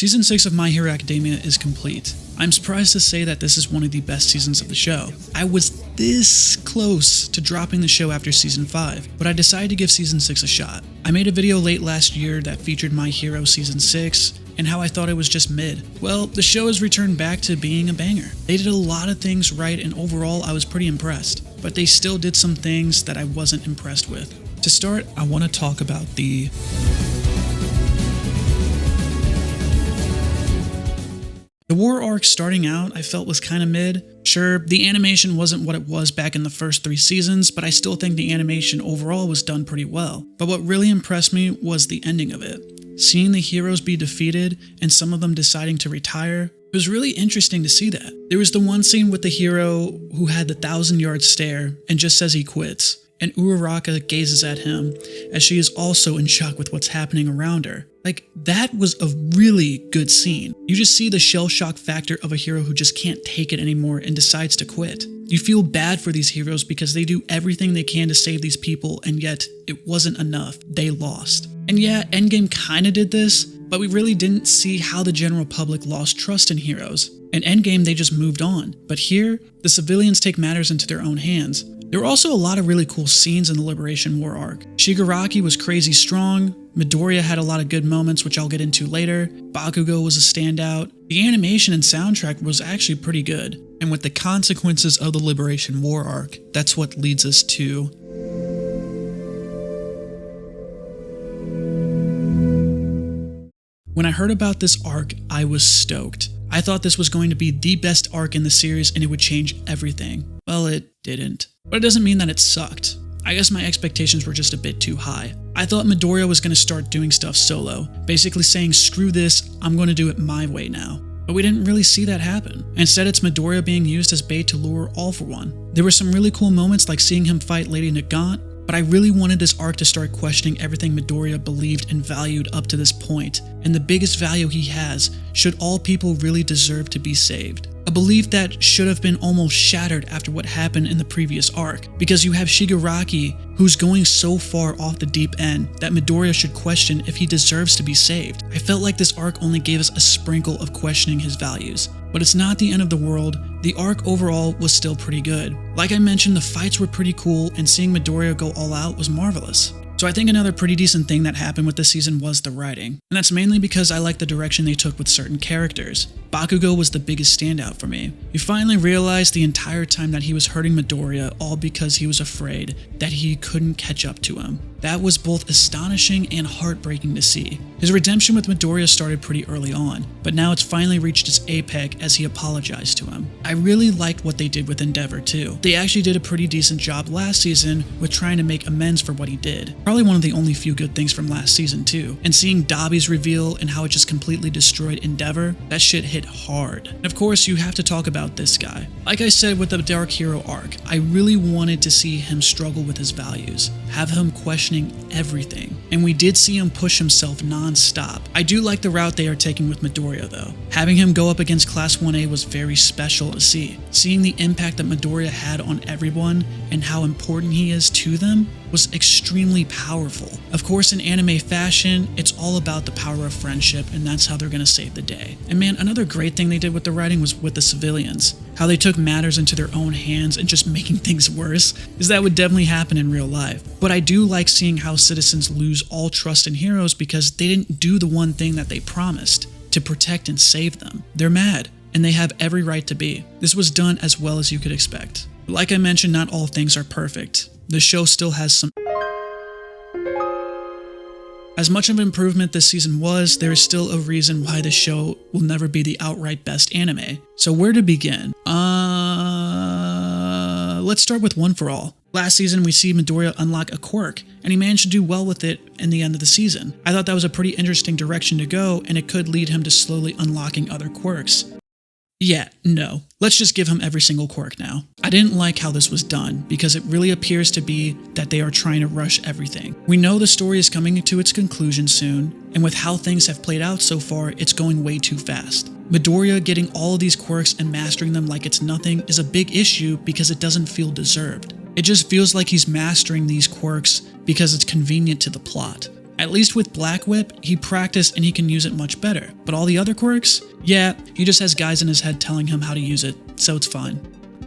Season 6 of My Hero Academia is complete. I'm surprised to say that this is one of the best seasons of the show. I was this close to dropping the show after Season 5, but I decided to give Season 6 a shot. I made a video late last year that featured My Hero Season 6, and how I thought it was just mid. Well, the show has returned back to being a banger. They did a lot of things right, and overall I was pretty impressed, but they still did some things that I wasn't impressed with. To start, I want to talk about the war arc starting out, I felt was kind of mid. Sure, the animation wasn't what it was back in the first 3 seasons, but I still think the animation overall was done pretty well. But what really impressed me was the ending of it. Seeing the heroes be defeated and some of them deciding to retire, it was really interesting to see that. There was the one scene with the hero who had the 1,000-yard stare and just says he quits, and Uraraka gazes at him as she is also in shock with what's happening around her. Like, that was a really good scene. You just see the shell shock factor of a hero who just can't take it anymore and decides to quit. You feel bad for these heroes because they do everything they can to save these people, and yet it wasn't enough. They lost. And yeah, Endgame kinda did this, but we really didn't see how the general public lost trust in heroes. In Endgame, they just moved on. But here, the civilians take matters into their own hands. There were also a lot of really cool scenes in the Liberation War arc. Shigaraki was crazy strong, Midoriya had a lot of good moments which I'll get into later, Bakugo was a standout, the animation and soundtrack was actually pretty good, and with the consequences of the Liberation War arc, that's what leads us to when I heard about this arc, I was stoked. I thought this was going to be the best arc in the series and it would change everything. Well, it didn't. But it doesn't mean that it sucked. I guess my expectations were just a bit too high. I thought Midoriya was going to start doing stuff solo, basically saying, screw this, I'm going to do it my way now. But we didn't really see that happen. Instead, it's Midoriya being used as bait to lure All For One. There were some really cool moments like seeing him fight Lady Nagant, but I really wanted this arc to start questioning everything Midoriya believed and valued up to this point, and the biggest value he has: should all people really deserve to be saved? A belief that should have been almost shattered after what happened in the previous arc, because you have Shigaraki who's going so far off the deep end that Midoriya should question if he deserves to be saved. I felt like this arc only gave us a sprinkle of questioning his values. But it's not the end of the world. The arc overall was still pretty good. Like I mentioned, the fights were pretty cool, and seeing Midoriya go all out was marvelous. So I think another pretty decent thing that happened with this season was the writing. And that's mainly because I like the direction they took with certain characters. Bakugo was the biggest standout for me. You finally realized the entire time that he was hurting Midoriya all because he was afraid that he couldn't catch up to him. That was both astonishing and heartbreaking to see. His redemption with Midoriya started pretty early on, but now it's finally reached its apex as he apologized to him. I really liked what they did with Endeavor too. They actually did a pretty decent job last season with trying to make amends for what he did. Probably one of the only few good things from last season too. And seeing Dabi's reveal and how it just completely destroyed Endeavor, that shit hit hard. And of course, you have to talk about this guy. Like I said with the Dark Hero arc, I really wanted to see him struggle with his values, have him questioning everything, and we did see him push himself non-stop. I do like the route they are taking with Midoriya though. Having him go up against Class 1A was very special to see. Seeing the impact that Midoriya had on everyone and how important he is to them was extremely powerful. Of course, in anime fashion, it's all about the power of friendship, and that's how they're gonna save the day. And man, another great thing they did with the writing was with the civilians. How they took matters into their own hands and just making things worse, because that would definitely happen in real life. But I do like seeing how citizens lose all trust in heroes because they didn't do the one thing that they promised, to protect and save them. They're mad, and they have every right to be. This was done as well as you could expect. But like I mentioned, not all things are perfect. The show still has some. As much of an improvement this season was, there is still a reason why this show will never be the outright best anime. So where to begin? Let's start with One For All. Last season, we see Midoriya unlock a quirk, and he managed to do well with it in the end of the season. I thought that was a pretty interesting direction to go, and it could lead him to slowly unlocking other quirks. Yeah, no. Let's just give him every single quirk now. I didn't like how this was done, because it really appears to be that they are trying to rush everything. We know the story is coming to its conclusion soon, and with how things have played out so far, it's going way too fast. Midoriya getting all of these quirks and mastering them like it's nothing is a big issue because it doesn't feel deserved. It just feels like he's mastering these quirks because it's convenient to the plot. At least with Black Whip, he practiced and he can use it much better. But all the other quirks? Yeah, he just has guys in his head telling him how to use it, so it's fine.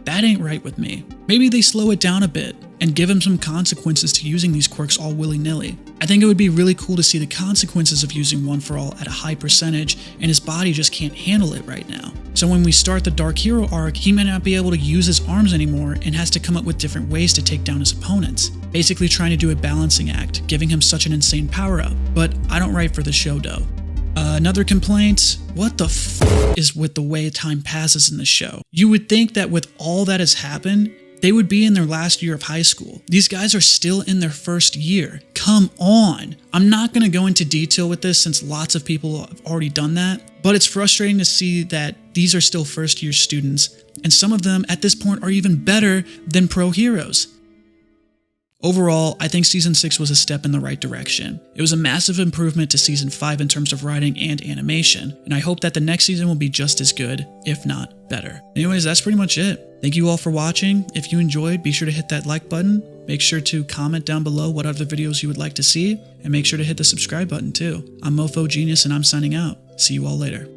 That ain't right with me. Maybe they slow it down a bit and give him some consequences to using these quirks all willy-nilly. I think it would be really cool to see the consequences of using One For All at a high percentage, and his body just can't handle it right now. So when we start the Dark Hero arc, he may not be able to use his arms anymore and has to come up with different ways to take down his opponents. Basically trying to do a balancing act, giving him such an insane power-up. But I don't write for the show though. Another complaint, what the f is with the way time passes in the show? You would think that with all that has happened, they would be in their last year of high school. These guys are still in their first year. Come on. I'm not going to go into detail with this since lots of people have already done that, but it's frustrating to see that these are still first year students, and some of them at this point are even better than pro heroes. Overall, I think Season 6 was a step in the right direction. It was a massive improvement to Season 5 in terms of writing and animation, and I hope that the next season will be just as good, if not better. Anyways, that's pretty much it. Thank you all for watching. If you enjoyed, be sure to hit that like button. Make sure to comment down below what other videos you would like to see, and make sure to hit the subscribe button too. I'm MoeFoeGenius and I'm signing out. See you all later.